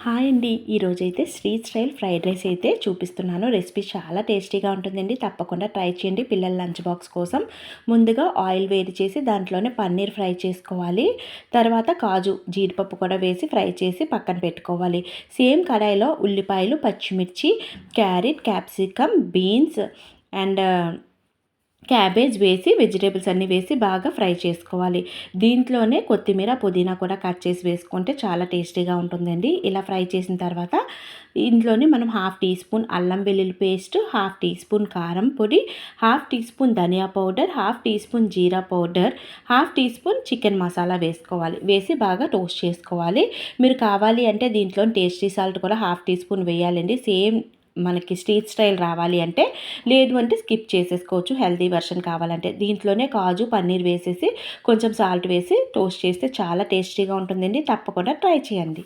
Hi అండి. ఈరోజైతే street style fried rice అయితే చూపిస్తున్నాను. రెసిపీ చాలా టేస్టీగా ఉంటుందండి. తప్పకుండా ట్రై చేయండి పిల్లల లంచ్ బాక్స్ కోసం. ముందుగా ఆయిల్ వేడి చేసి దాంట్లోనే పన్నీర్ ఫ్రై చేసుకోవాలి. తర్వాత కాజు, జీడిపప్పు కూడా వేసి ఫ్రై చేసి పక్కన పెట్టుకోవాలి. సేమ్ కడాయిలో ఉల్లిపాయలు, పచ్చిమిర్చి, carrot, capsicum, beans and cabbage వేసి వెజిటేబుల్స్ అన్నీ వేసి బాగా ఫ్రై చేసుకోవాలి. దీంట్లోనే కొత్తిమీర, పుదీనా కూడా కట్ చేసి వేసుకుంటే చాలా టేస్టీగా ఉంటుందండి. ఇలా ఫ్రై చేసిన తర్వాత ఇంట్లోనే మనం హాఫ్ టీ స్పూన్ అల్లం వెల్లుల్లి పేస్ట్, హాఫ్ టీ స్పూన్ కారం పొడి, హాఫ్ టీ స్పూన్ ధనియా పౌడర్, హాఫ్ టీ స్పూన్ జీరా powder, half teaspoon chicken masala వేసుకోవాలి. వేసి బాగా టోస్ట్ చేసుకోవాలి. మీరు కావాలి అంటే దీంట్లో టేస్టీ సాల్ట్ కూడా హాఫ్ టీ స్పూన్ వేయాలండి. సేమ్ మనకి స్ట్రీట్ స్టైల్ రావాలి అంటే, లేదు అంటే స్కిప్ చేసేసుకోవచ్చు హెల్తీ వెర్షన్ కావాలంటే. దీంట్లోనే కాజు, పన్నీర్ వేసేసి కొంచెం సాల్ట్ వేసి టోస్ట్ చేస్తే చాలా టేస్టీగా ఉంటుందండి. తప్పకుండా ట్రై చేయండి.